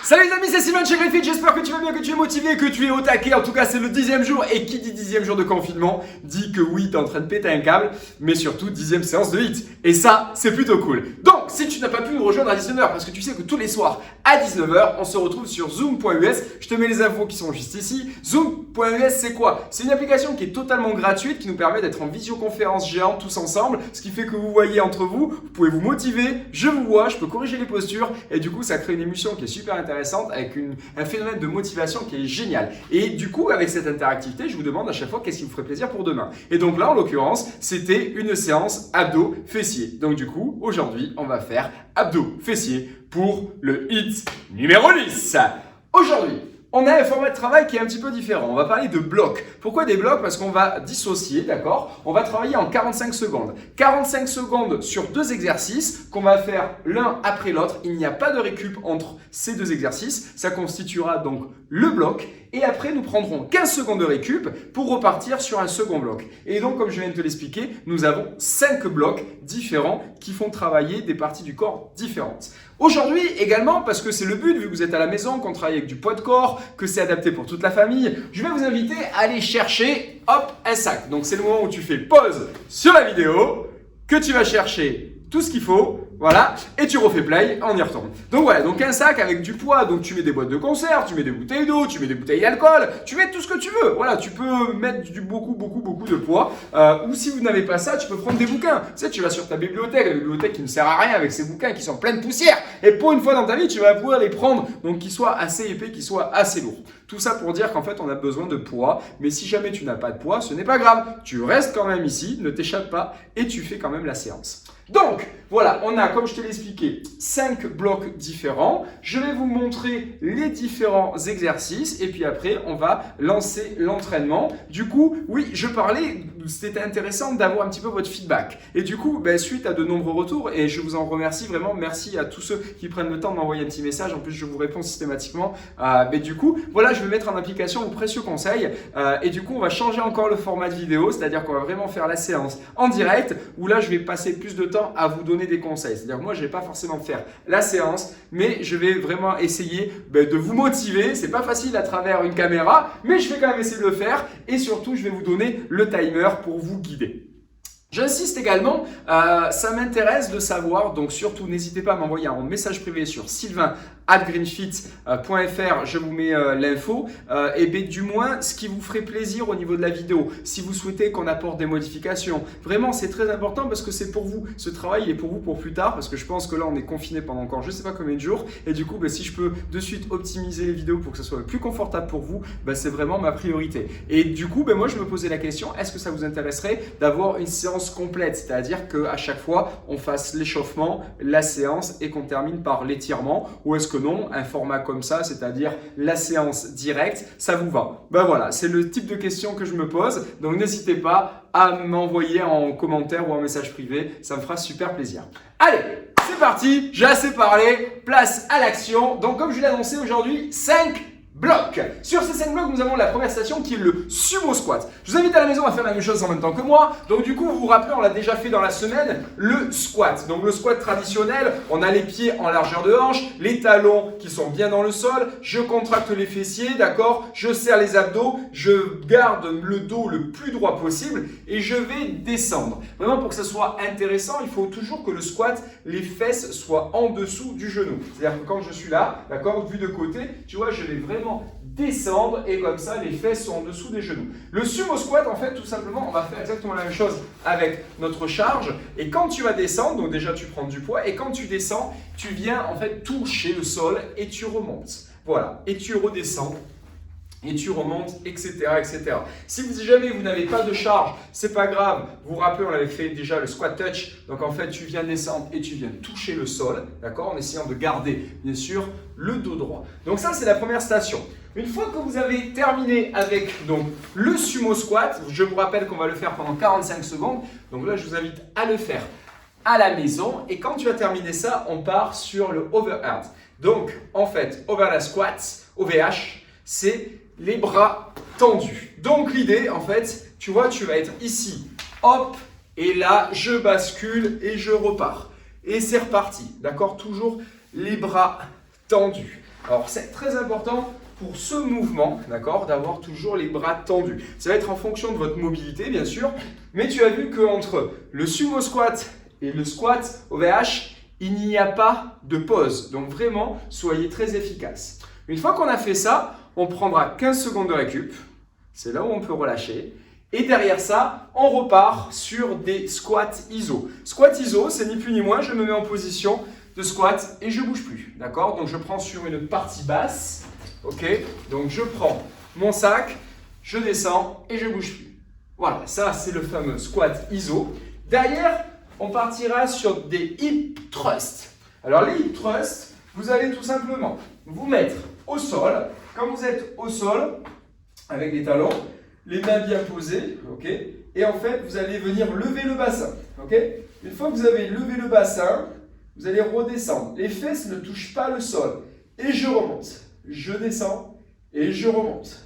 Salut les amis, c'est Sylvain de chez Greenfit, j'espère que tu vas bien, que tu es motivé, que tu es au taquet. En tout cas, c'est le 10e jour et qui dit 10e jour de confinement dit que oui, t'es en train de péter un câble, mais surtout 10e séance de HIIT. Et ça, c'est plutôt cool. Donc, si tu n'as pas pu nous rejoindre à 19h, parce que tu sais que tous les soirs à 19h, on se retrouve sur zoom.us. Je te mets les infos qui sont juste ici. Zoom.us, c'est quoi? C'est une application qui est totalement gratuite, qui nous permet d'être en visioconférence géante tous ensemble, ce qui fait que vous voyez entre vous, vous pouvez vous motiver, je vous vois, je peux corriger les postures, et du coup, ça crée une émulsion qui est super intéressante avec un phénomène de motivation qui est génial. Et du coup, avec cette interactivité, je vous demande à chaque fois qu'est-ce qui vous ferait plaisir pour demain. Et donc là, en l'occurrence, c'était une séance abdos fessiers. Donc du coup, aujourd'hui, on va faire abdos fessiers pour le HIIT numéro 10. Aujourd'hui, on a un format de travail qui est un petit peu différent. On va parler de blocs. Pourquoi des blocs? Parce qu'on va dissocier, d'accord? On va travailler en 45 secondes. 45 secondes sur deux exercices qu'on va faire l'un après l'autre. Il n'y a pas de récup entre ces deux exercices. Ça constituera donc le bloc. Et après, nous prendrons 15 secondes de récup pour repartir sur un second bloc. Et donc, comme je viens de te l'expliquer, nous avons 5 blocs différents qui font travailler des parties du corps différentes. Aujourd'hui également, parce que c'est le but, vu que vous êtes à la maison, qu'on travaille avec du poids de corps, que c'est adapté pour toute la famille, je vais vous inviter à aller chercher, hop, un sac. Donc, c'est le moment où tu fais pause sur la vidéo, que tu vas chercher tout ce qu'il faut, voilà, et tu refais play, on y retourne. Donc voilà, donc un sac avec du poids, donc tu mets des boîtes de conserve, tu mets des bouteilles d'eau, tu mets des bouteilles d'alcool, tu mets tout ce que tu veux. Voilà, tu peux mettre beaucoup de poids. Ou si vous n'avez pas ça, tu peux prendre des bouquins. Tu sais, tu vas sur ta bibliothèque, la bibliothèque qui ne sert à rien avec ces bouquins qui sont pleins de poussière. Et pour une fois dans ta vie, tu vas pouvoir les prendre, donc qu'ils soient assez épais, qu'ils soient assez lourds. Tout ça pour dire qu'en fait, on a besoin de poids. Mais si jamais tu n'as pas de poids, ce n'est pas grave. Tu restes quand même ici, ne t'échappe pas et tu fais quand même la séance. Donc, voilà, on a, comme je te l'ai expliqué, 5 blocs différents. Je vais vous montrer les différents exercices et puis après, on va lancer l'entraînement. Du coup, oui, je parlais, c'était intéressant d'avoir un petit peu votre feedback. Et du coup, suite à de nombreux retours, et je vous en remercie vraiment, merci à tous ceux qui prennent le temps de m'envoyer un petit message. En plus, je vous réponds systématiquement. Mais du coup, voilà, je vais mettre en application vos précieux conseils. Et du coup, on va changer encore le format de vidéo, c'est-à-dire qu'on va vraiment faire la séance en direct, où là, je vais passer plus de temps à vous donner des conseils. C'est-à-dire que moi, je ne vais pas forcément faire la séance, mais je vais vraiment essayer de vous motiver. C'est pas facile à travers une caméra, mais je vais quand même essayer de le faire. Et surtout, je vais vous donner le timer pour vous guider. J'insiste également, ça m'intéresse de savoir, donc surtout n'hésitez pas à m'envoyer un message privé sur sylvain@greenfit.fr, je vous mets l'info, et du moins ce qui vous ferait plaisir au niveau de la vidéo, si vous souhaitez qu'on apporte des modifications. Vraiment, c'est très important parce que c'est pour vous, ce travail est pour vous pour plus tard, parce que je pense que là on est confiné pendant encore je ne sais pas combien de jours, et du coup si je peux de suite optimiser les vidéos pour que ce soit le plus confortable pour vous, c'est vraiment ma priorité. Et du coup, moi je me posais la question, est-ce que ça vous intéresserait d'avoir une séance complète, c'est-à-dire qu'à chaque fois on fasse l'échauffement, la séance et qu'on termine par l'étirement, ou est-ce que non, un format comme ça, c'est-à-dire la séance directe, ça vous va? Voilà, c'est le type de question que je me pose, donc n'hésitez pas à m'envoyer en commentaire ou en message privé, ça me fera super plaisir. Allez, c'est parti, j'ai assez parlé, place à l'action. Donc comme je l'ai annoncé aujourd'hui, 5 blocs. Sur ces 5 blocs, nous avons la première station qui est le sumo squat. Je vous invite à la maison à faire la même chose en même temps que moi. Donc du coup, vous vous rappelez, on l'a déjà fait dans la semaine, le squat. Donc le squat traditionnel, on a les pieds en largeur de hanche, les talons qui sont bien dans le sol, je contracte les fessiers, d'accord? Je serre les abdos, je garde le dos le plus droit possible et je vais descendre. Vraiment, pour que ça soit intéressant, il faut toujours que le squat, les fesses soient en dessous du genou. C'est-à-dire que quand je suis là, d'accord, vu de côté, tu vois, je vais vraiment descendre et comme ça les fesses sont en dessous des genoux. Le sumo squat, en fait, tout simplement, on va faire exactement la même chose avec notre charge. Et quand tu vas descendre, donc déjà tu prends du poids et quand tu descends, tu viens en fait toucher le sol et tu remontes. Voilà, et tu redescends. Et tu remontes, etc., etc. Si jamais vous n'avez pas de charge, c'est pas grave. Vous vous rappelez, on avait fait déjà le squat touch. Donc en fait, tu viens descendre et tu viens toucher le sol, d'accord, en essayant de garder, bien sûr, le dos droit. Donc ça, c'est la première station. Une fois que vous avez terminé avec donc, le sumo squat, je vous rappelle qu'on va le faire pendant 45 secondes. Donc là, je vous invite à le faire à la maison. Et quand tu as terminé ça, on part sur le overhead. Donc en fait, overhead squat, OVH, c'est les bras tendus. Donc l'idée, en fait, tu vois, tu vas être ici, hop, et là, je bascule et je repars. Et c'est reparti, d'accord? Toujours les bras tendus. Alors c'est très important pour ce mouvement, d'accord, d'avoir toujours les bras tendus. Ça va être en fonction de votre mobilité, bien sûr, mais tu as vu qu'entre le sumo squat et le squat OVH, il n'y a pas de pause. Donc vraiment, soyez très efficace. Une fois qu'on a fait ça, on prendra 15 secondes de récup. C'est là où on peut relâcher. Et derrière ça, on repart sur des squats ISO. Squat ISO, c'est ni plus ni moins, je me mets en position de squat et je ne bouge plus. D'accord? Donc je prends sur une partie basse. Ok? Donc je prends mon sac, je descends et je ne bouge plus. Voilà, ça c'est le fameux squat ISO. Derrière, on partira sur des hip thrusts. Alors les hip thrusts, vous allez tout simplement vous mettre au sol. Quand vous êtes au sol, avec les talons, les mains bien posées, ok? Et en fait, vous allez venir lever le bassin, ok? Une fois que vous avez levé le bassin, vous allez redescendre. Les fesses ne touchent pas le sol. Et je remonte. Je descends et je remonte.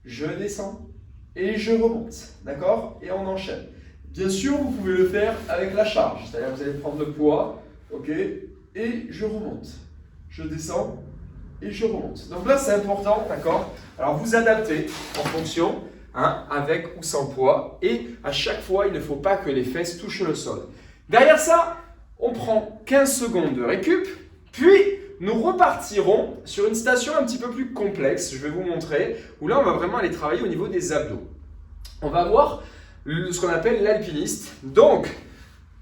Je descends et je remonte. D'accord? Et on enchaîne. Bien sûr, vous pouvez le faire avec la charge. C'est-à-dire que vous allez prendre le poids, ok? Et je remonte. Je descends et je remonte. Donc là, c'est important, d'accord? Alors, vous adaptez en fonction, avec ou sans poids. Et à chaque fois, il ne faut pas que les fesses touchent le sol. Derrière ça, on prend 15 secondes de récup. Puis, nous repartirons sur une station un petit peu plus complexe. Je vais vous montrer. Où là, on va vraiment aller travailler au niveau des abdos. On va voir ce qu'on appelle l'alpiniste. Donc,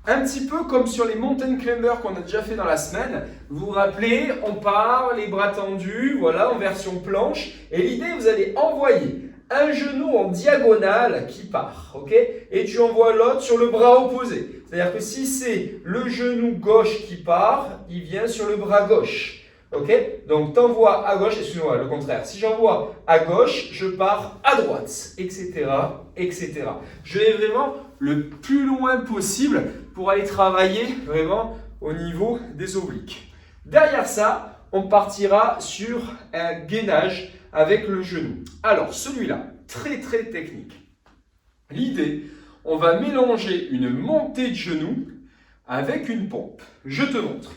un petit peu comme sur les mountain climbers qu'on a déjà fait dans la semaine. Vous vous rappelez, on part, les bras tendus, voilà, en version planche. Et l'idée, vous allez envoyer un genou en diagonale qui part, ok? Et tu envoies l'autre sur le bras opposé. C'est-à-dire que si c'est le genou gauche qui part, il vient sur le bras gauche. Ok? Donc, tu envoies à gauche, excuse-moi, le contraire. Si j'envoie à gauche, je pars à droite, etc., etc. Je vais vraiment le plus loin possible pour aller travailler vraiment au niveau des obliques. Derrière ça, on partira sur un gainage avec le genou. Alors, celui-là, très très technique. L'idée, on va mélanger une montée de genou avec une pompe. Je te montre.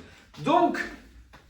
Donc,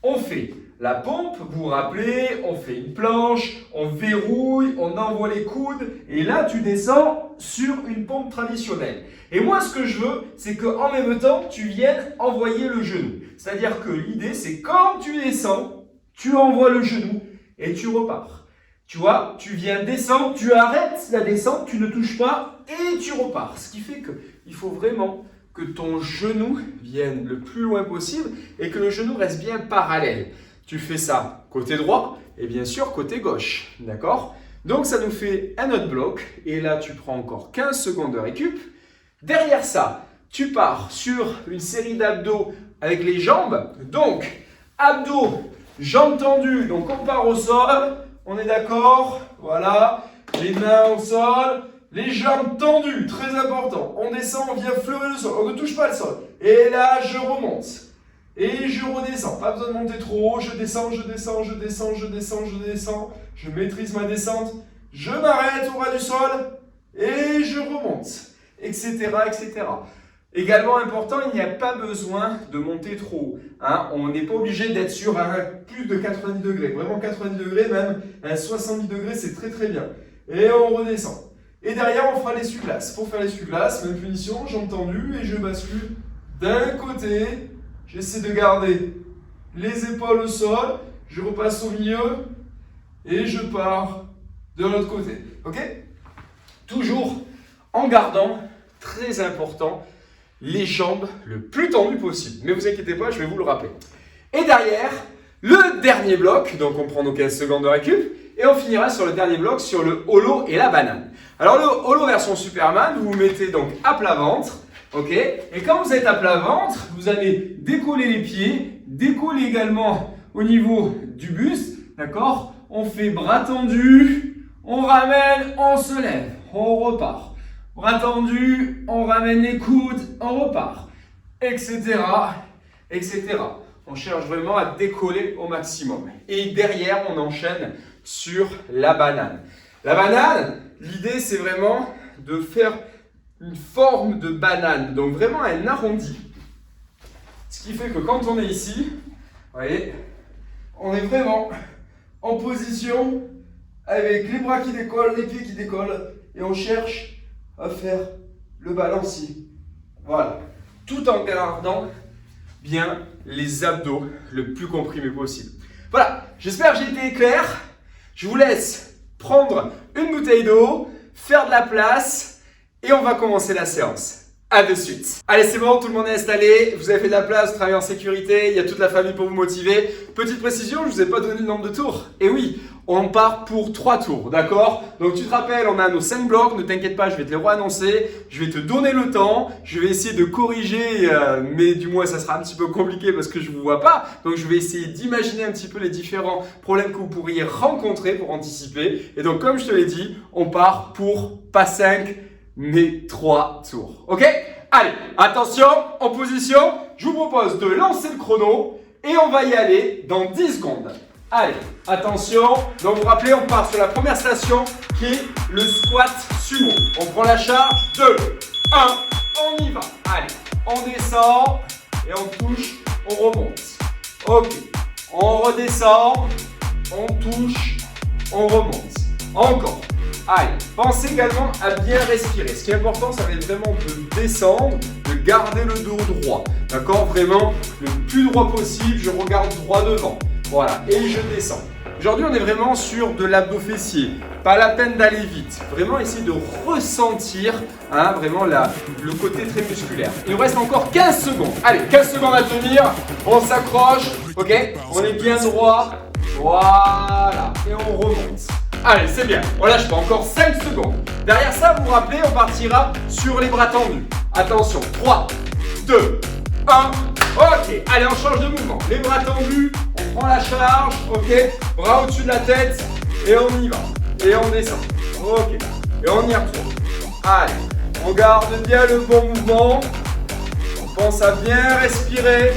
on fait la pompe, vous vous rappelez, on fait une planche, on verrouille, on envoie les coudes et là tu descends sur une pompe traditionnelle. Et moi ce que je veux, c'est qu'en même temps tu viennes envoyer le genou. C'est-à-dire que l'idée c'est quand tu descends, tu envoies le genou et tu repars. Tu vois, tu viens descendre, tu arrêtes la descente, tu ne touches pas et tu repars. Ce qui fait qu'il faut vraiment que ton genou vienne le plus loin possible et que le genou reste bien parallèle. Tu fais ça côté droit et bien sûr côté gauche, d'accord? Donc ça nous fait un autre bloc et là tu prends encore 15 secondes de récup. Derrière ça, tu pars sur une série d'abdos avec les jambes. Donc, abdos, jambes tendues, donc on part au sol, on est d'accord? Voilà, les mains au sol. Les jambes tendues, très important. On descend, on vient fleurer le sol. On ne touche pas le sol. Et là, je remonte. Et je redescends. Pas besoin de monter trop haut. Je descends, je descends, je descends, je descends, je descends. Je maîtrise ma descente. Je m'arrête au ras du sol. Et je remonte. Etc. etc. Également important, il n'y a pas besoin de monter trop haut. On n'est pas obligé d'être sur un plus de 90 degrés. Vraiment 90 degrés, même un 70 degrés, c'est très très bien. Et on redescend. Et derrière, on fera l'essuie-glace. Pour faire l'essuie-glace, même punition, jambes tendues et je bascule d'un côté. J'essaie de garder les épaules au sol. Je repasse au milieu et je pars de l'autre côté. Ok? Toujours en gardant, très important, les jambes le plus tendues possible. Mais vous inquiétez pas, je vais vous le rappeler. Et derrière, le dernier bloc. Donc on prend nos 15 secondes de récup. Et on finira sur le dernier bloc, sur le holo et la banane. Alors le holo version Superman, vous vous mettez donc à plat ventre, ok? Et quand vous êtes à plat ventre, vous allez décoller les pieds, décoller également au niveau du buste, d'accord? On fait bras tendus, on ramène, on se lève, on repart. Bras tendus, on ramène les coudes, on repart, etc., etc. On cherche vraiment à décoller au maximum. Et derrière, on enchaîne sur la banane. La banane, l'idée c'est vraiment de faire une forme de banane, donc vraiment un arrondi. Ce qui fait que quand on est ici, vous voyez, on est vraiment en position avec les bras qui décollent, les pieds qui décollent et on cherche à faire le balancier. Voilà. Tout en gardant bien les abdos le plus comprimés possible. Voilà. J'espère que j'ai été clair. Je vous laisse prendre une bouteille d'eau, faire de la place et on va commencer la séance. À de suite. Allez, c'est bon, tout le monde est installé. Vous avez fait de la place, vous travaillez en sécurité. Il y a toute la famille pour vous motiver. Petite précision, je ne vous ai pas donné le nombre de tours. Et oui, on part pour 3 tours, d'accord? Donc tu te rappelles, on a nos 5 blocs. Ne t'inquiète pas, je vais te les re-annoncer. Je vais te donner le temps. Je vais essayer de corriger, mais du moins ça sera un petit peu compliqué parce que je ne vous vois pas. Donc je vais essayer d'imaginer un petit peu les différents problèmes que vous pourriez rencontrer pour anticiper. Et donc comme je te l'ai dit, on part pour pas 5, mais 3 tours. Ok? Allez, attention, en position. Je vous propose de lancer le chrono et on va y aller dans 10 secondes. Allez, attention. Donc vous vous rappelez, on part sur la première station qui est le squat sumo. On prend la charge. 2, 1, on y va. Allez, on descend et on touche, on remonte. Ok, on redescend, on touche, on remonte. Encore. Allez, pensez également à bien respirer. Ce qui est important, ça va être vraiment de descendre, de garder le dos droit. D'accord? Vraiment le plus droit possible. Je regarde droit devant. Voilà, et je descends. Aujourd'hui, on est vraiment sur de l'abdos fessier. Pas la peine d'aller vite. Vraiment essayer de ressentir vraiment le côté très musculaire. Il nous reste encore 15 secondes. Allez, 15 secondes à tenir. On s'accroche. Ok? On est bien droit. Voilà. Et on remonte. Allez, c'est bien. On lâche pas. Encore 5 secondes. Derrière ça, vous vous rappelez, on partira sur les bras tendus. Attention. 3, 2, 1. Ok. Allez, on change de mouvement. Les bras tendus. On prend la charge. Ok. Bras au-dessus de la tête. Et on y va. Et on descend. Ok. Et on y retourne. Allez. On garde bien le bon mouvement. On pense à bien respirer.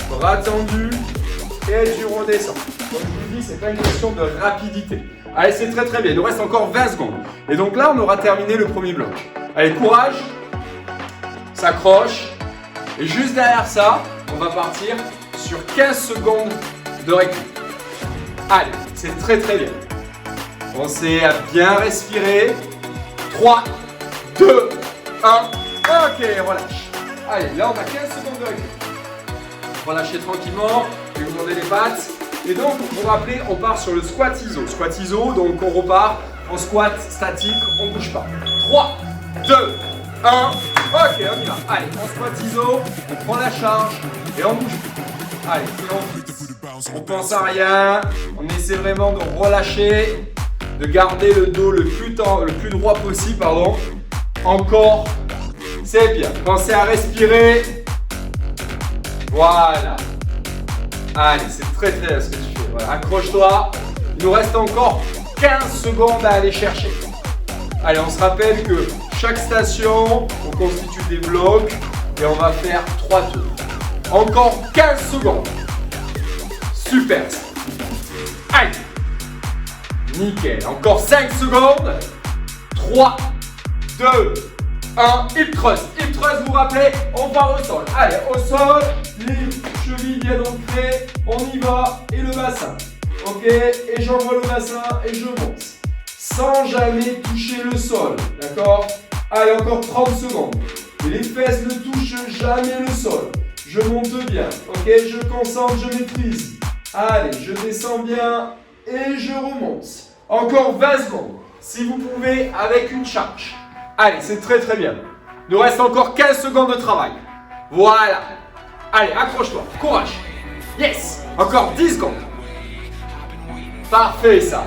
Bras tendus. Et tu redescends. Comme je vous dis, c'est pas une question de rapidité. Allez, c'est très très bien. Il nous reste encore 20 secondes. Et donc là, on aura terminé le premier bloc. Allez, courage. S'accroche. Et juste derrière ça, on va partir sur 15 secondes de récup. Allez, c'est très très bien. Pensez à bien respirer. 3, 2, 1. Ok, relâche. Allez, là, on a 15 secondes de récup. Relâchez tranquillement. Je vais vous demander les pattes. Et donc, vous vous rappelez, on part sur le squat ISO. Squat ISO, donc on repart en squat statique, on ne bouge pas. 3, 2, 1. Ok, on y va. Allez, en squat ISO, on prend la charge et on bouge plus. Allez, et on fixe. On pense à rien. On essaie vraiment de relâcher, de garder le dos le plus droit possible, pardon. Encore. C'est bien. Pensez à respirer. Voilà. Allez, c'est très très bien ce que tu fais. Voilà, accroche-toi. Il nous reste encore 15 secondes à aller chercher. Allez, on se rappelle que chaque station, on constitue des blocs et on va faire 3 tours. Encore 15 secondes. Super. Allez. Nickel. Encore 5 secondes. 3, 2, 1. Hip thrust. Hip thrust, vous vous rappelez, on part au sol. Allez, au sol. Les chevilles viennent ancrer, on y va, et le bassin. Ok, et j'envoie le bassin et je monte. Sans jamais toucher le sol, d'accord? Allez, encore 30 secondes. Et les fesses ne touchent jamais le sol. Je monte bien, ok? Je concentre, je maîtrise. Allez, je descends bien et je remonte. Encore 20 secondes. Si vous pouvez, avec une charge. Allez, c'est très très bien. Il nous reste encore 15 secondes de travail. Voilà. Allez, accroche-toi, courage. Yes. Encore 10 secondes. Parfait ça.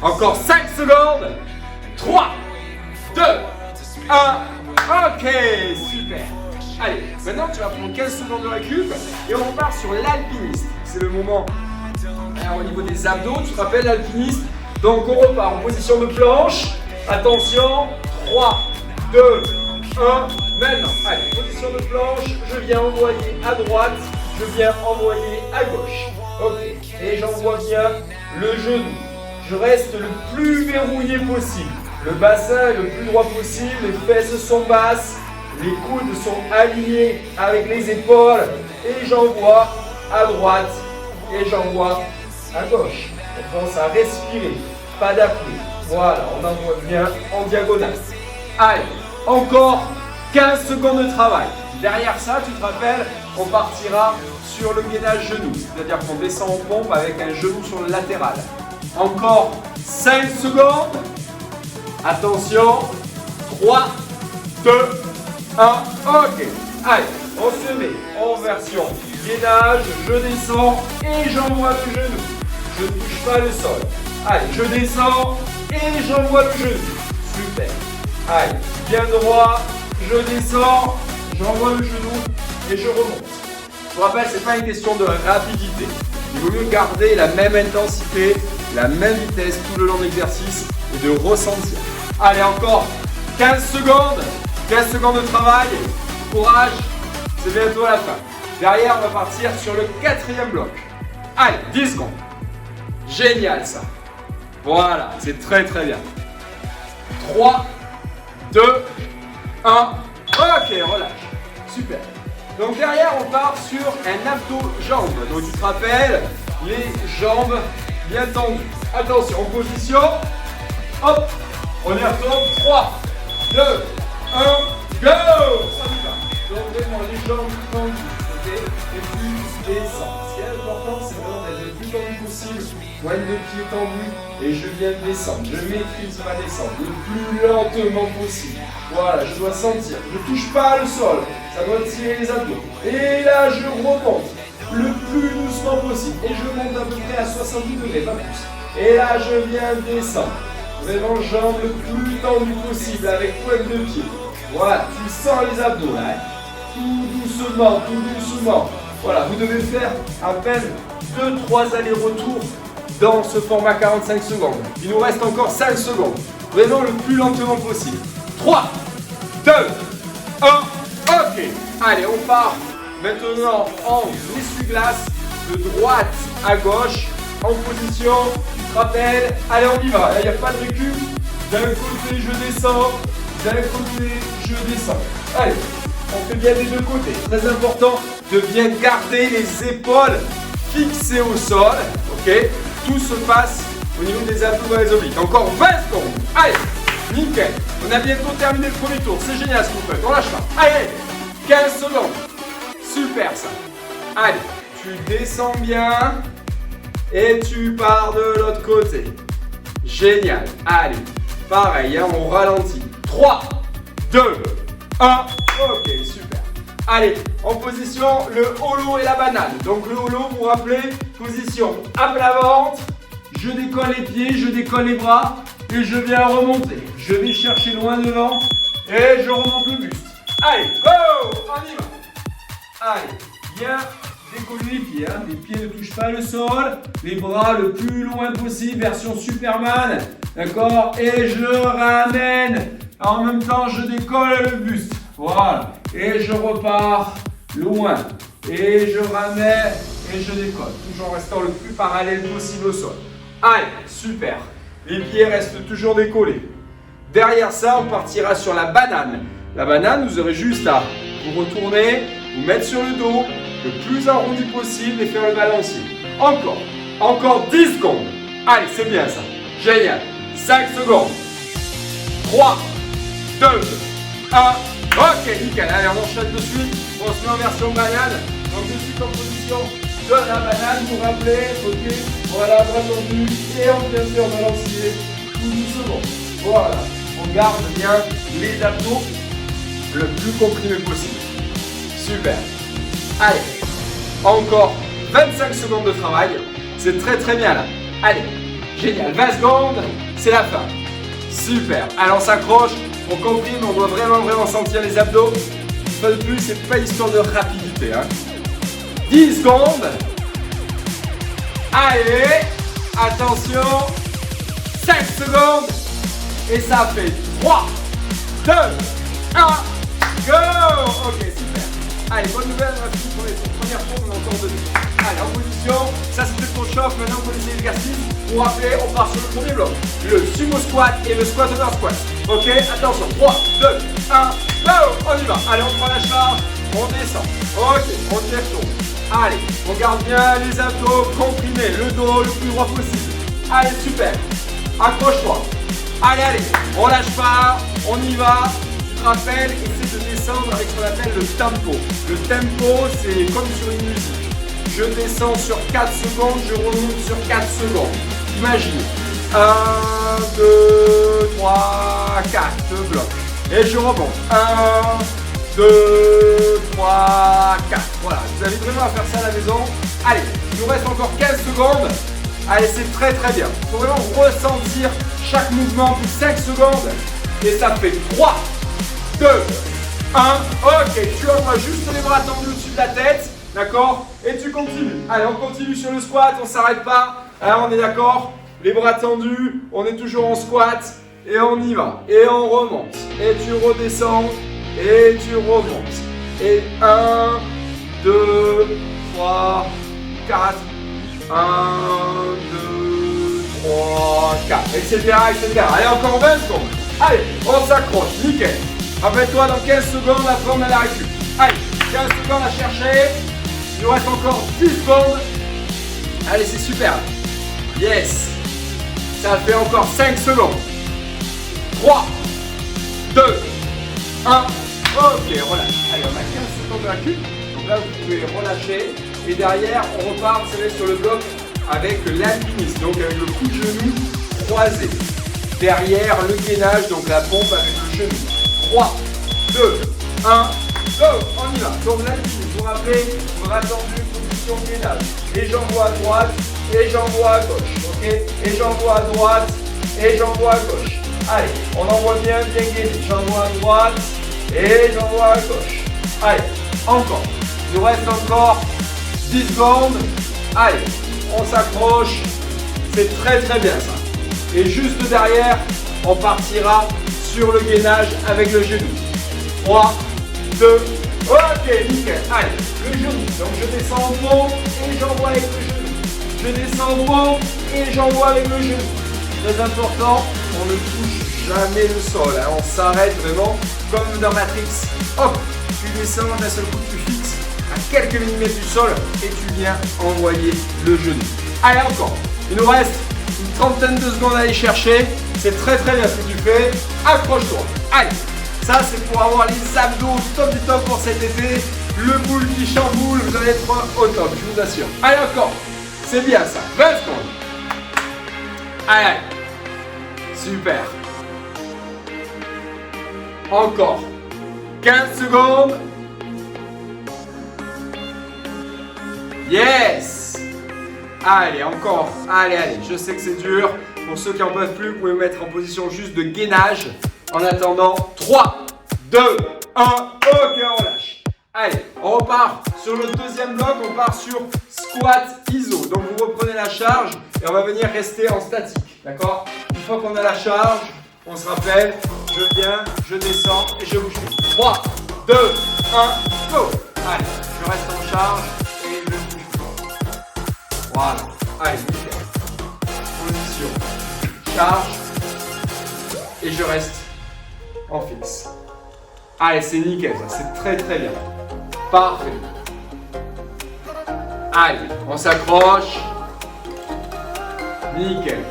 Encore 5 secondes. 3, 2, 1. Ok, super. Allez, maintenant tu vas prendre 15 secondes de récup et on repart sur l'alpiniste. C'est le moment au niveau des abdos, tu te rappelles l'alpiniste. Donc on repart en position de planche. Attention, 3, 2, 1. Maintenant, allez, position de planche, je viens envoyer à droite, je viens envoyer à gauche. Ok, et j'envoie bien le genou. Je reste le plus verrouillé possible. Le bassin est le plus droit possible, les fesses sont basses, les coudes sont alignés avec les épaules. Et j'envoie à droite et j'envoie à gauche. On pense à respirer, pas d'apnée. Voilà, on envoie bien en diagonale. Allez, encore 15 secondes de travail. Derrière ça, tu te rappelles, on partira sur le gainage genou. C'est-à-dire qu'on descend en pompe avec un genou sur le latéral. Encore 5 secondes. Attention. 3, 2, 1. Ok. Allez, on se met en version gainage. Je descends et j'envoie le genou. Je ne touche pas le sol. Allez, je descends et j'envoie le genou. Super. Allez, bien droit. Je descends, j'envoie le genou et je remonte. Je vous rappelle, ce n'est pas une question de rapidité. Il vaut mieux garder la même intensité, la même vitesse tout le long de l'exercice et de ressentir. Allez, encore 15 secondes. 15 secondes de travail. Courage, c'est bientôt la fin. Derrière, on va partir sur le 4e bloc. Allez, 10 secondes. Génial ça. Voilà, c'est très très bien. 3, 2, 1. Ok, relâche. Super. Donc derrière, on part sur un abdos-jambes. Donc tu te rappelles, les jambes bien tendues. Attention, en position. Hop, on y retourne. 3, 2, 1, go. Ça y va. Donc vraiment les jambes tendues. Ok. Et puis descend. Ce qui est important, c'est vraiment d'être le plus tendu possible. Pointe de pied tendue et je viens de descendre. Je maîtrise ma descente le plus lentement possible. Voilà, je dois sentir. Je ne touche pas le sol. Ça doit tirer les abdos. Et là, je remonte le plus doucement possible. Et je monte à peu près à 70 degrés, pas plus. Et là, je viens descendre. Vraiment, jambes le plus tendues possible avec pointe de pied. Voilà, tu sens les abdos là. Hein. Tout doucement. Voilà, vous devez faire à peine 2-3 allers-retours dans ce format 45 secondes. Il nous reste encore 5 secondes. Vraiment le plus lentement possible. 3, 2, 1, ok. Allez, on part maintenant en essuie-glace de droite à gauche, en position, tu te rappelles. Allez, on y va. Là, il n'y a pas de recul. D'un côté, je descends. D'un côté, je descends. Allez, on fait bien des deux côtés. Très important de bien garder les épaules fixées au sol. Ok. Tout se passe au niveau des abdos dans les obliques. Encore 20 secondes. Allez, nickel. On a bientôt terminé le premier tour. C'est génial ce qu'on fait. On lâche pas. Allez, 15 secondes. Super ça. Allez, tu descends bien et tu pars de l'autre côté. Génial. Allez, pareil, hein, on ralentit. 3, 2, 1. Ok, super. Allez, en position, le holo et la banane. Donc le holo, vous vous rappelez, position à plat ventre, je décolle les pieds, je décolle les bras et je viens remonter. Je vais chercher loin devant et je remonte le buste. Allez, go, on y va. Allez, bien décoller les pieds. Hein. Les pieds ne touchent pas le sol, les bras le plus loin possible, version Superman. D'accord? Et je ramène. En même temps, je décolle le buste. Voilà. Et je repars loin. Et je ramène et je décolle. Toujours en restant le plus parallèle possible au sol. Allez, super. Les pieds restent toujours décollés. Derrière ça, on partira sur la banane. La banane, vous aurez juste à vous retourner, vous mettre sur le dos, le plus arrondi possible et faire le balancier. Encore 10 secondes. Allez, c'est bien ça. Génial. 5 secondes. 3, 2, 1. Ok, nickel. Allez, on enchaîne de suite. On se met en version banane. Donc, je suis en position de la banane. Vous vous rappelez, ok. Voilà, bras tendus. Et on vient faire balancier tout doucement. Voilà. On garde bien les abdos le plus comprimé possible. Super. Allez, encore 25 secondes de travail. C'est très très bien là. Allez, génial. 20 secondes, c'est la fin. Super. Allez, on s'accroche. On comprime, on doit vraiment sentir les abdos. Pas de plus, c'est pas histoire de rapidité. Hein. 10 secondes. Allez, attention. 5 secondes. Et ça fait 3, 2, 1, go. Ok, super. Allez, bonne nouvelle, on a fini pour les premières fois, on a encore 2 minutes. Allez, en position, ça c'était pour chauffe, maintenant on connaissez l'exercice. Pour rappeler, on part sur le premier bloc. Le sumo squat et le squat over squat. Ok, attention, 3, 2, 1, go. On y va. Allez, on prend la charge, on descend. Ok, on y retourne. Allez, on garde bien les abdos comprimés, le dos le plus droit possible. Allez, super. Accroche-toi. Allez, allez. On lâche pas. On y va. Tu te rappelles, essaie de descendre avec ce qu'on appelle le tempo. Le tempo, c'est comme sur une musique. Je descends sur 4 secondes, je remonte sur 4 secondes. Imagine. 1, 2, 3, 4. Je bloque. Et je remonte. 1, 2, 3, 4. Voilà, vous avez vraiment à faire ça à la maison. Allez, il nous reste encore 15 secondes. Allez, c'est très très bien. Il faut vraiment ressentir chaque mouvement pour 5 secondes. Et ça fait 3, 2, 1. Ok, tu envoies juste les bras tendus au-dessus de la tête. D'accord? Et tu continues. Allez, on continue sur le squat, on ne s'arrête pas. Alors, on est d'accord? Les bras tendus, on est toujours en squat. Et on y va. Et on remonte. Et tu redescends. Et tu remontes. Et 1, 2, 3, 4. 1, 2, 3, 4. Etc. etc. Allez, encore 20 secondes. Allez, on s'accroche. Nickel. Rappelle-toi, dans 15 secondes, après on a la récup. Allez, 15 secondes à chercher. Il nous reste encore 10 secondes. Allez, c'est super. Yes. Ça fait encore 5 secondes. 3, 2, 1. Ok, relâche. Allez, on a 15 secondes de récup. Donc là, vous pouvez relâcher. Et derrière, on repart, vous savez, sur le bloc avec l'alpinisme. Donc avec le coup de genou croisé. Derrière, le gainage, donc la pompe avec le genou. 3, 2, 1, go. On y va. Donc l'alpinisme, vous vous rappelez, bras tendu, position gainage. Et j'envoie à droite, et j'envoie à gauche. Ok? Et j'envoie à droite, et j'envoie à gauche. Allez, on envoie bien gainé. J'envoie à droite, et j'envoie à gauche. Allez, encore. Il nous reste encore 10 secondes. Allez, on s'accroche. C'est très très bien ça. Et juste derrière, on partira sur le gainage avec le genou. 3, 2, ok, nickel. Allez, le genou. Donc je descends en haut et j'envoie avec le genou. Je descends en haut et j'envoie avec le genou. Très important, on ne touche jamais le sol. Hein. On s'arrête vraiment comme dans Matrix. Hop, tu descends, d'un seul coup tu fixes à quelques millimètres du sol et tu viens envoyer le genou. Allez, encore. Il nous reste une trentaine de secondes à aller chercher. C'est très très bien ce que tu fais. Accroche-toi. Allez. Ça, c'est pour avoir les abdos top du top pour cet été. Le boule qui chamboule, vous allez être au top, je vous assure. Allez, encore. C'est bien ça. 20 secondes. Allez, allez. Super. Encore. 15 secondes. Yes. Allez, encore. Allez, allez. Je sais que c'est dur. Pour ceux qui n'en peuvent plus, vous pouvez vous mettre en position juste de gainage. En attendant, 3, 2, 1. Ok, on lâche. Allez, on repart sur le deuxième bloc. On part sur squat ISO. Donc, vous reprenez la charge et on va venir rester en statique. D'accord? Une fois qu'on a la charge, on se rappelle, je viens, je descends et je bouge. 3, 2, 1, go. Allez, je reste en charge et je bouge. Voilà. Allez, nickel. Position. Charge. Et je reste en fixe. Allez, c'est nickel, ça, c'est très très bien. Parfait. Allez, on s'accroche. Nickel.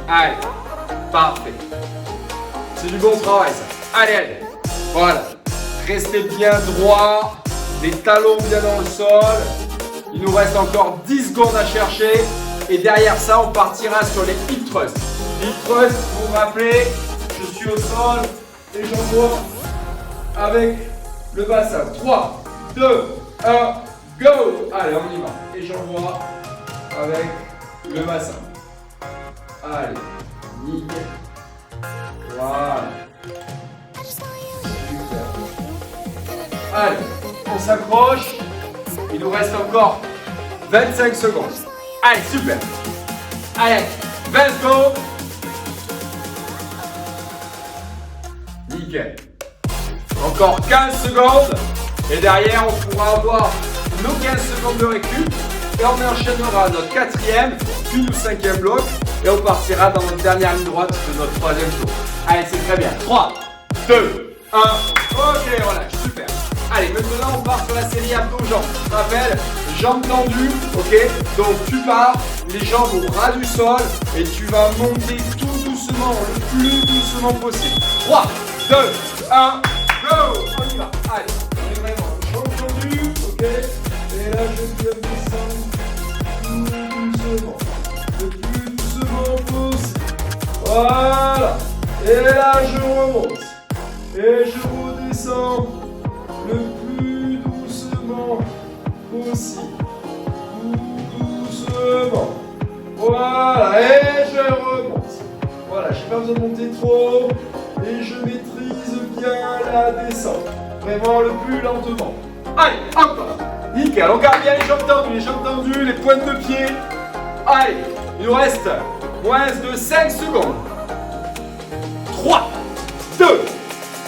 Allez, parfait. C'est du bon travail ça. Allez, allez. Voilà. Restez bien droit. Les talons bien dans le sol. Il nous reste encore 10 secondes à chercher. Et derrière ça, on partira sur les hip thrusts. Hip thrust, vous vous rappelez, je suis au sol et j'envoie avec le bassin. 3, 2, 1, go. Allez, on y va. Et j'envoie avec le bassin. Allez, nickel. Voilà. Super. Allez, on s'accroche. Il nous reste encore 25 secondes. Allez, super. Allez, 20 secondes. Nickel. Encore 15 secondes. Et derrière, on pourra avoir nos 15 secondes de récup. Et on enchaînera notre 4e, puis notre 5e bloc. Et on partira dans notre dernière ligne droite de notre 3e tour. Allez, c'est très bien. 3, 2, 1. Ok, relâche. Super. Allez, maintenant on part sur la série abdos-jambes. Tu te rappelles, jambes tendues, ok? Donc tu pars, les jambes au ras du sol et tu vas monter tout doucement, le plus doucement possible. 3, 2, 1, go! On y va. Allez, on est vraiment jambes tendues, ok? Et là je viens descendre tout doucement, le plus doucement possible. Voilà. Et là je remonte. Et je redescends le plus doucement possible. Tout doucement. Voilà. Et je remonte. Voilà, j'ai pas besoin de monter trop. Et je maîtrise bien la descente. Vraiment le plus lentement. Allez, encore. Nickel. On garde bien les jambes tendues, les pointes de pied. Allez, il nous reste moins de 5 secondes. 3, 2,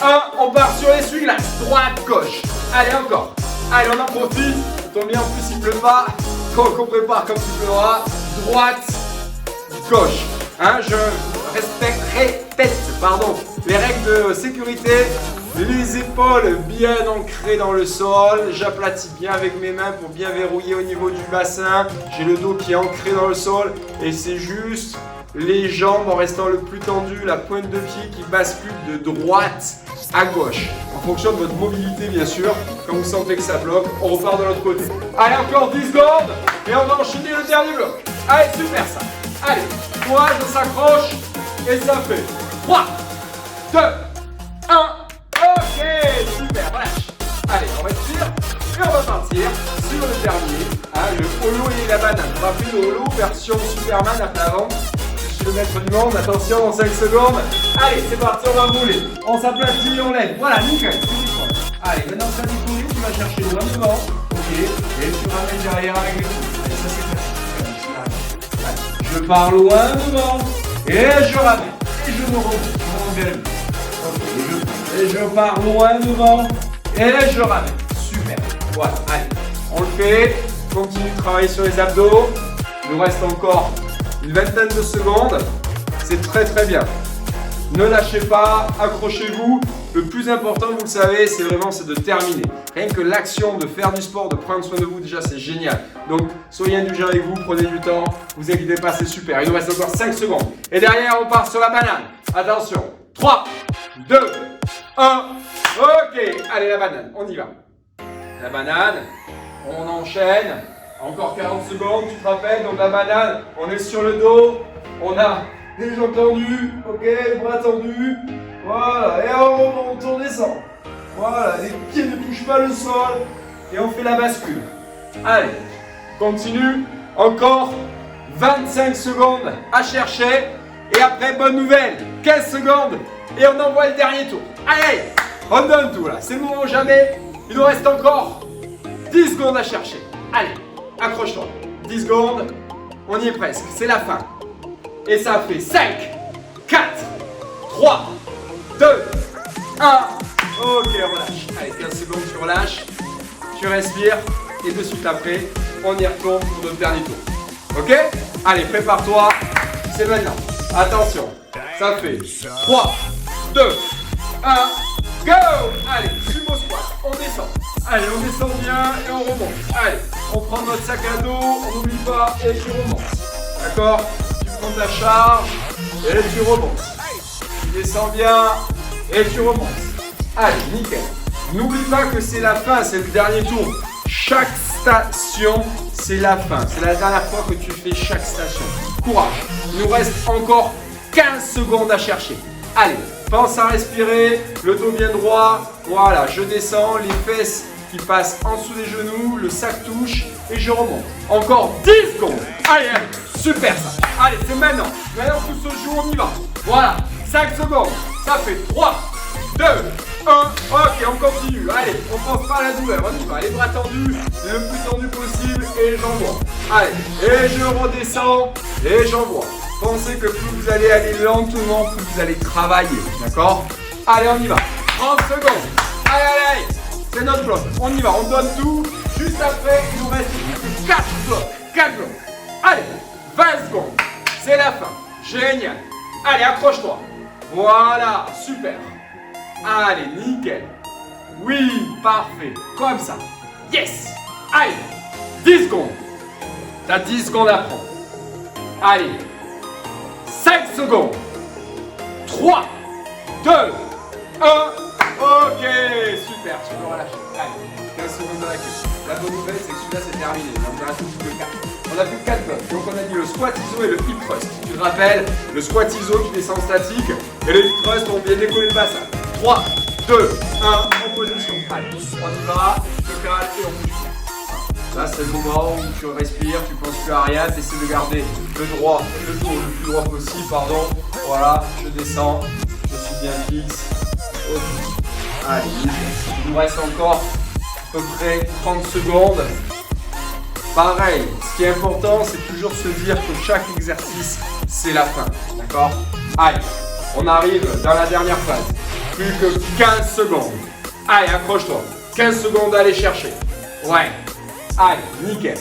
1, on part sur l'essuie-glace, droite, gauche. Allez, encore. Allez, on en profite. Ça tombe bien, en plus il pleut pas. Qu'on prépare comme il pleura. Droite, gauche. Hein, je répète, les règles de sécurité. Les épaules bien ancrées dans le sol. J'aplatis bien avec mes mains pour bien verrouiller au niveau du bassin. J'ai le dos qui est ancré dans le sol. Et c'est juste les jambes en restant le plus tendu, la pointe de pied qui bascule de droite à gauche. En fonction de votre mobilité, bien sûr. Quand vous sentez que ça bloque, on repart de l'autre côté. Allez, encore 10 secondes. Et on va enchaîner le dernier bloc. Allez, super ça. Allez, courage, on s'accroche. Et ça fait 3, 2, 1. Ok, super, relâche. Allez, on respire. Et on va partir sur le dernier. Hein, le holo et la banane. On va appeler le holo version Superman à l'avant. Le maître du monde, attention, en 5 secondes. Allez, c'est parti, on va rouler. On s'aplatit, on lève. Voilà, nickel. Allez, maintenant ça découle, tu vas chercher loin devant. Ok, et tu ramènes derrière avec les coudes. Allez, ça c'est facile. Allez, je pars loin devant. Et je ramène. Et je me remonte. Je me vers lui. Ok, et je pars loin devant. Et je ramène. Super. Voilà, allez. On le fait. Continue de travailler sur les abdos. Il nous reste encore une vingtaine de secondes, c'est très très bien. Ne lâchez pas, accrochez-vous. Le plus important, vous le savez, c'est de terminer. Rien que l'action de faire du sport, de prendre soin de vous, déjà c'est génial. Donc soyez indulgents avec vous, prenez du temps, vous inquiétez pas, c'est super. Il nous reste encore 5 secondes. Et derrière, on part sur la banane. Attention, 3, 2, 1. Ok, allez la banane, on y va. La banane, on enchaîne. Encore 40 secondes, tu te rappelles, donc la banane, on est sur le dos, on a les jambes tendues, ok, les bras tendus, voilà, et on remonte, on descend, voilà, les pieds ne touchent pas le sol, et on fait la bascule. Allez, continue, encore 25 secondes à chercher, et après, bonne nouvelle, 15 secondes, et on envoie le dernier tour. Allez, on donne tout là, c'est le moment ou jamais, il nous reste encore 10 secondes à chercher. Allez. Accroche-toi. 10 secondes. On y est presque. C'est la fin. Et ça fait 5, 4, 3, 2, 1. Ok, relâche. Allez, 15 secondes, tu relâches. Tu respires. Et de suite après, on y retourne pour notre dernier tour. Ok? Allez, prépare-toi. C'est maintenant. Attention. Ça fait 3, 2, 1. Go! Allez, sumo squat. On descend. Allez, on descend bien et on remonte. Allez, on prend notre sac à dos, on n'oublie pas et tu remontes. D'accord? Tu prends ta charge et tu remontes. Tu descends bien et tu remontes. Allez, nickel. N'oublie pas que c'est la fin, c'est le dernier tour. Chaque station, c'est la fin. C'est la dernière fois que tu fais chaque station. Courage. Il nous reste encore 15 secondes à chercher. Allez, pense à respirer, le dos bien droit. Voilà, je descends, les fesses qui passent en dessous des genoux, le sac touche et je remonte. Encore 10 secondes. Allez, allez, super ça. Allez, c'est maintenant. Maintenant tout se joue, on y va. Voilà, 5 secondes. Ça fait 3, 2, 1. Ok, on continue. Allez, on pense pas à la douleur. On y va. Les bras tendus, le plus tendu possible et j'envoie. Allez, et je redescends et j'envoie. Pensez que plus vous allez aller lentement, plus vous allez travailler. D'accord? Allez, on y va. 30 secondes. Allez, allez, allez. C'est notre bloc. On y va, on donne tout. Juste après, il nous reste 4 blocs. 4 blocs. Allez, 20 secondes. C'est la fin. Génial. Allez, accroche-toi. Voilà, super. Allez, nickel. Oui, parfait. Comme ça. Yes. Allez, 10 secondes. T'as 10 secondes à prendre. Allez, 5 secondes. 3, 2, 1. Ok, super, tu peux relâcher. Allez, 15 secondes de la queue. La bonne nouvelle, c'est que celui-là, c'est terminé. Il en reste plus que 4. On a plus que 4 blocs. Donc, on a dit le squat iso et le hip thrust. Tu te rappelles, le squat iso qui descend statique et le hip thrust, on vient décoller le bassin. 3, 2, 1, en position. Allez, on y va, tu te cales et on bouge. Là, c'est le moment où tu respires, tu penses plus à rien, tu essaies de garder le droit et le dos le plus droit possible, pardon. Voilà, je descends, je suis bien fixe. Okay. Allez, il nous reste encore à peu près 30 secondes. Pareil, ce qui est important, c'est toujours se dire que chaque exercice, c'est la fin. D'accord? Allez, on arrive dans la dernière phase. Plus que 15 secondes. Allez, accroche-toi. 15 secondes à aller chercher. Ouais. Allez, nickel.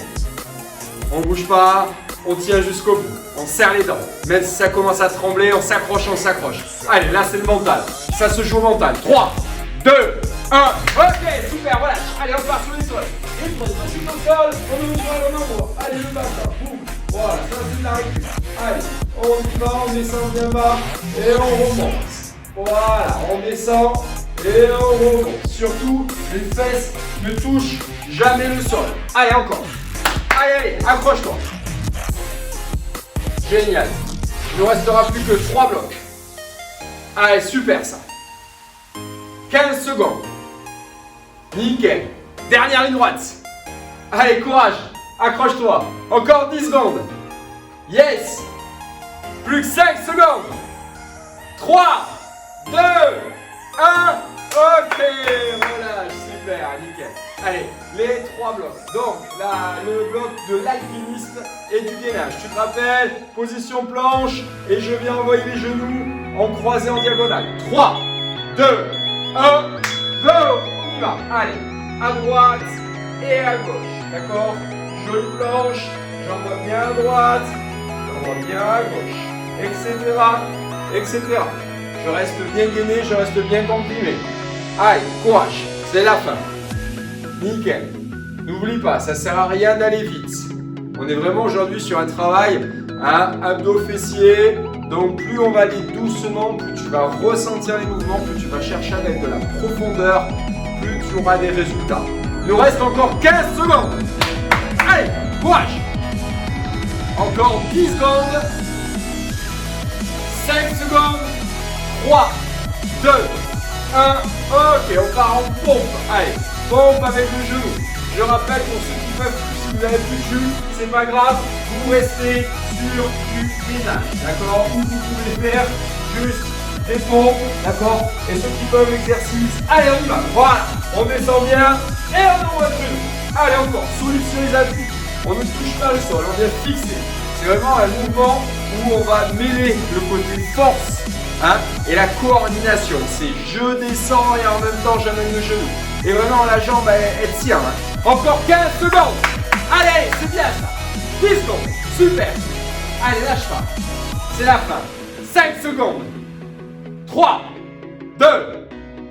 On bouge pas, on tient jusqu'au bout. On serre les dents. Même si ça commence à trembler, on s'accroche, on s'accroche. Allez, là, c'est le mental. Ça se joue au mental. 3, 2, 1. Ok, super, voilà. Allez, on part sur les sols. Et puis, on chute au sol, on ouvre, on ouvre. Allez, le bassin. Boum. Voilà, ça, c'est de la récup. Allez, on y va, on descend bien bas et on remonte. Voilà, on descend et on remonte. Surtout, les fesses ne touchent jamais le sol. Allez, encore. Allez, allez, accroche-toi. Génial. Il ne restera plus que 3 blocs. Allez, super ça. 15 secondes. Nickel. Dernière ligne droite. Allez, courage. Accroche-toi. Encore 10 secondes. Yes. Plus que 5 secondes. 3, 2, 1. Ok, relâche. Super, nickel. Allez, les 3 blocs. Donc, là, le bloc de l'alpiniste et du gainage. Tu te rappelles, position planche et je viens envoyer les genoux en croisé en diagonale. 3, 2, 1, go. On y va. Allez, à droite et à gauche. D'accord? Jolie planche, j'envoie bien à droite, j'envoie bien à gauche, etc. etc. Je reste bien gainé, je reste bien comprimé. Allez, courage, c'est la fin. Nickel. N'oublie pas, ça sert à rien d'aller vite. On est vraiment aujourd'hui sur un travail abdos fessiers. Donc plus on va aller doucement, plus tu vas ressentir les mouvements, plus tu vas chercher avec de la profondeur, plus tu auras des résultats. Il nous reste encore 15 secondes. Allez, courage. Encore 10 secondes. 5 secondes. 3, 2, 1. Ok, on part en pompe. Allez, pompe avec le genou. Je rappelle pour ceux qui peuvent plus, si vous n'avez plus de jus, c'est pas grave, vous restez sur du gainage, d'accord? Ou vous pouvez faire juste des pompes, d'accord? Et ceux qui peuvent l'exercice, allez on y va, voilà, on descend bien et on envoie le genou. Allez encore, solide sur les appuis, on ne touche pas le sol, on vient fixer. C'est vraiment un mouvement où on va mêler le côté force et la coordination. C'est je descends et en même temps j'amène le genou. Et vraiment la jambe elle tient. Encore 15 secondes. Allez, c'est bien ça. 10 secondes. Super. Allez, lâche pas. C'est la fin. 5 secondes. 3, 2,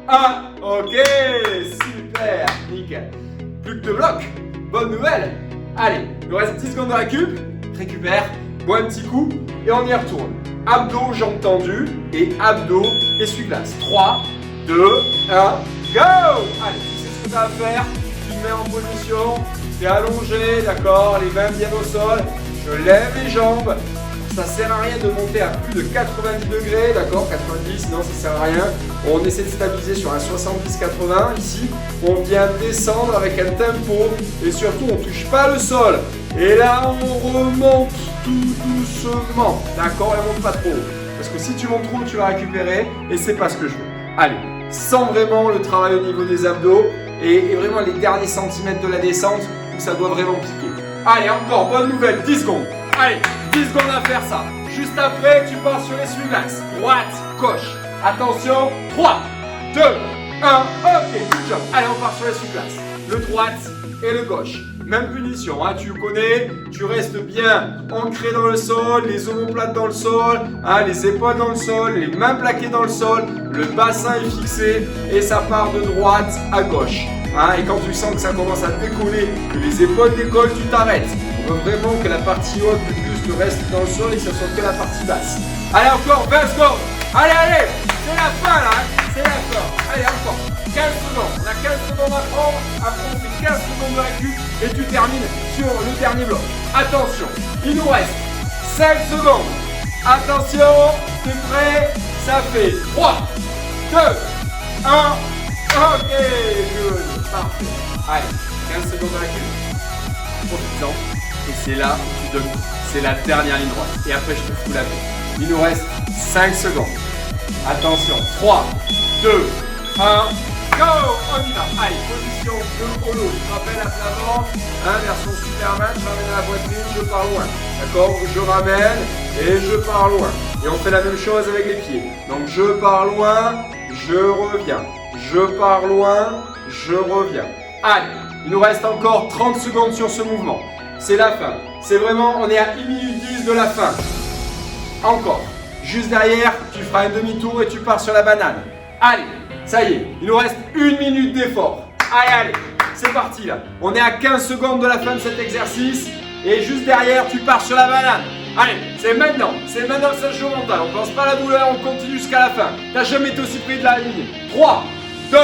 1. Ok, super. Nickel. Plus que 2 blocs. Bonne nouvelle. Allez, il nous reste 10 secondes de récup. Récupère. Bois un petit coup et on y retourne. Abdos, jambes tendues et abdos, essuie-glace. 3, 2, 1, go! Allez, tu sais ce que tu as à faire. Tu te mets en position, tu es allongé, d'accord, les mains bien au sol. Je lève les jambes. Ça sert à rien de monter à plus de 90 degrés, d'accord, 90, sinon ça sert à rien. On essaie de stabiliser sur un 70-80 ici. On vient descendre avec un tempo et surtout on ne touche pas le sol. Et là on remonte tout doucement, d'accord, et on monte pas trop haut. Parce que si tu montes trop, tu vas récupérer et c'est pas ce que je veux. Allez, sens vraiment le travail au niveau des abdos et vraiment les derniers centimètres de la descente où ça doit vraiment piquer. Allez, encore, bonne nouvelle, 10 secondes. Allez, 10 secondes à faire ça. Juste après, tu pars sur l'essuie-glace. Droite, gauche. Attention, 3, 2, 1. Ok, good job. Allez, on part sur l'essuie-glace. Le droite et le gauche. Même punition, hein, tu connais, tu restes bien ancré dans le sol, les omoplates dans le sol, hein, les épaules dans le sol, les mains plaquées dans le sol, le bassin est fixé et ça part de droite à gauche. Hein, et quand tu sens que ça commence à décoller, que les épaules décollent, tu t'arrêtes. On veut vraiment que la partie haute du buste reste dans le sol et que ça soit que la partie basse. Allez, encore 20 secondes. Allez, allez, c'est la fin là, hein, c'est la fin. Allez, encore 15 secondes. On a 15 secondes à prendre. Après, on fait 15 secondes de récup et tu termines sur le dernier bloc. Attention, il nous reste 5 secondes. Attention, t'es prêt? Ça fait 3, 2, 1. Ok, good. Parfait. Allez, 15 secondes de récup. Profites-en. Et c'est là où tu donnes. C'est la dernière ligne droite. Et après, je te fous la paix. Il nous reste 5 secondes. Attention. 3, 2, 1. Go! On y va. Allez, position de holo. Je te rappelle à plat ventre. Version Superman. Je ramène à la poitrine. Je pars loin. D'accord? Je ramène et je pars loin. Et on fait la même chose avec les pieds. Donc, je pars loin. Je reviens. Je pars loin. Je reviens. Allez. Il nous reste encore 30 secondes sur ce mouvement. C'est la fin. C'est vraiment, on est à 1 minute 10 de la fin. Encore. Juste derrière, tu feras un demi-tour et tu pars sur la banane. Allez, ça y est, il nous reste 1 minute d'effort. Allez, allez, c'est parti là. On est à 15 secondes de la fin de cet exercice. Et juste derrière, tu pars sur la banane. Allez, c'est maintenant que ça joue mental. On pense pas à la douleur, on continue jusqu'à la fin. T'as jamais été aussi près de la ligne. 3, 2, 1,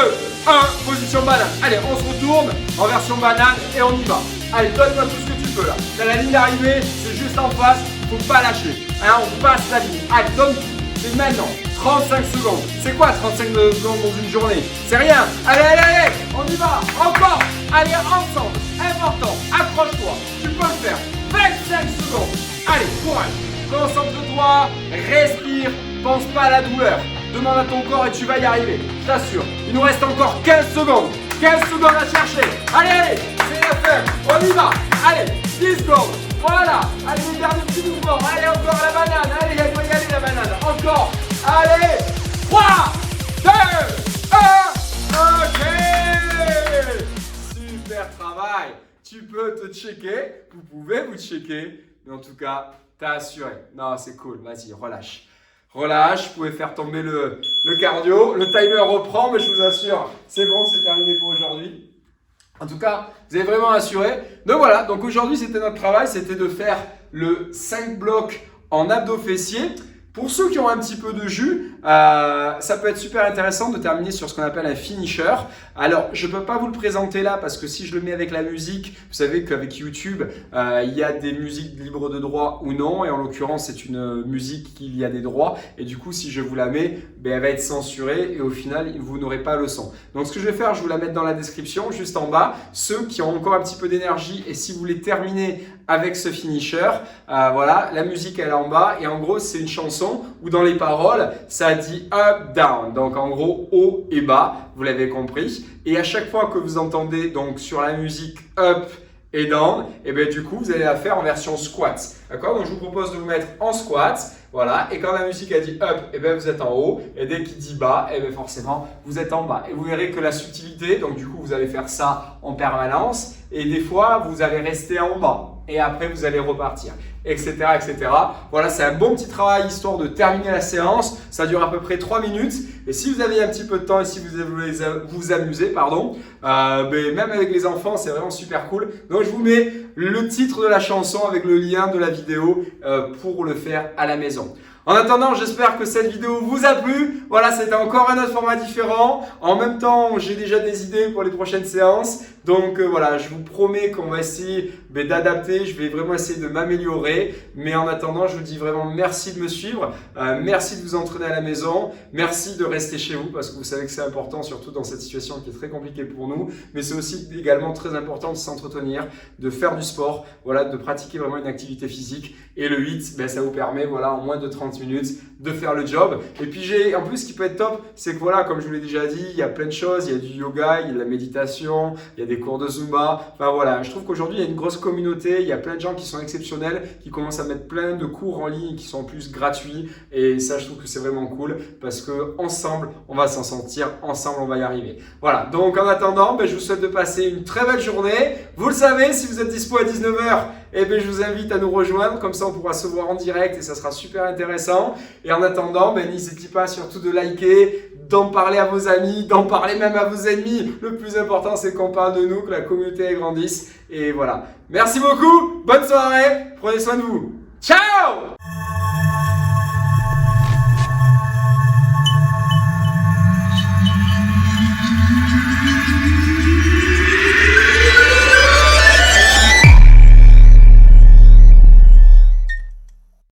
position banane. Allez, on se retourne en version banane et on y va. Allez, donne-moi tout ce que tu peux là. T'as la ligne d'arrivée, c'est juste en face, faut pas lâcher. Hein, on passe la ligne. Allez, donne tout. C'est maintenant. 35 secondes. C'est quoi 35 secondes dans une journée? C'est rien. Allez, allez, allez, on y va. Encore. Allez, ensemble. Important. Accroche-toi. Tu peux le faire. 25 secondes. Allez, courage. Concentre-toi. Respire. Pense pas à la douleur. Demande à ton corps et tu vas y arriver. Je t'assure. Il nous reste encore 15 secondes. 15 secondes à chercher. Allez, allez, c'est la fin. On y va. Allez, 10 secondes. Voilà. Allez, le dernier petit mouvement. Allez, encore la banane. Allez, elle doit y aller la banane. Encore. Allez. 3, 2, 1. Ok. Super travail. Tu peux te checker. Vous pouvez vous checker. Mais en tout cas, t'as assuré. Non, c'est cool. Vas-y, relâche. Relâche, vous pouvez faire tomber le cardio. Le timer reprend, mais je vous assure, c'est bon, c'est terminé pour aujourd'hui. En tout cas, vous avez vraiment assuré. Donc voilà, donc aujourd'hui, c'était notre travail, c'était de faire le 5 blocs en abdos fessiers. Pour ceux qui ont un petit peu de jus, ça peut être super intéressant de terminer sur ce qu'on appelle un finisher. Alors, je ne peux pas vous le présenter là parce que si je le mets avec la musique, vous savez qu'avec YouTube, il y a des musiques libres de droit ou non. Et en l'occurrence, c'est une musique qui y a des droits. Et du coup, si je vous la mets, elle va être censurée et au final, vous n'aurez pas le son. Donc, ce que je vais faire, je vais vous la mettre dans la description, juste en bas. Ceux qui ont encore un petit peu d'énergie et si vous voulez terminer avec ce finisher, voilà, la musique elle est en bas. Et en gros, c'est une chanson où dans les paroles, ça dit up, down. Donc en gros, haut et bas, vous l'avez compris. Et à chaque fois que vous entendez donc sur la musique up et down, et bien du coup, vous allez la faire en version squat. D'accord? Donc je vous propose de vous mettre en squat. Voilà. Et quand la musique a dit up, et bien vous êtes en haut. Et dès qu'il dit bas, et bien forcément, vous êtes en bas. Et vous verrez que la subtilité, donc du coup, vous allez faire ça en permanence. Et des fois, vous allez rester en bas. Et après, vous allez repartir, etc., etc. Voilà, c'est un bon petit travail histoire de terminer la séance. Ça dure à peu près 3 minutes. Et si vous avez un petit peu de temps et si vous voulez vous amuser, même avec les enfants, c'est vraiment super cool. Donc, je vous mets le titre de la chanson avec le lien de la vidéo pour le faire à la maison. En attendant, j'espère que cette vidéo vous a plu. Voilà, c'était encore un autre format différent. En même temps, j'ai déjà des idées pour les prochaines séances. Donc voilà, je vous promets qu'on va essayer d'adapter. Je vais vraiment essayer de m'améliorer. Mais en attendant, je vous dis vraiment merci de me suivre. Merci de vous entraîner à la maison. Merci de rester chez vous parce que vous savez que c'est important, surtout dans cette situation qui est très compliquée pour nous. Mais c'est aussi également très important de s'entretenir, de faire du du sport, voilà, de pratiquer vraiment une activité physique. Et le HIIT, ben, ça vous permet voilà, en moins de 30 minutes de faire le job. Et puis en plus, ce qui peut être top, c'est que voilà, comme je vous l'ai déjà dit, il y a plein de choses. Il y a du yoga, il y a de la méditation, il y a des cours de Zumba. Enfin voilà, je trouve qu'aujourd'hui, il y a une grosse communauté. Il y a plein de gens qui sont exceptionnels, qui commencent à mettre plein de cours en ligne qui sont en plus gratuits. Et ça, je trouve que c'est vraiment cool parce que ensemble, on va s'en sortir. Ensemble, on va y arriver. Voilà, donc en attendant, ben, je vous souhaite de passer une très belle journée. Vous le savez, si vous êtes dispo à 19h, eh bien, je vous invite à nous rejoindre, comme ça on pourra se voir en direct et ça sera super intéressant. Et en attendant, ben, n'hésitez pas surtout de liker, d'en parler à vos amis, d'en parler même à vos ennemis. Le plus important, c'est qu'on parle de nous, que la communauté grandisse. Et voilà. Merci beaucoup, bonne soirée, prenez soin de vous. Ciao!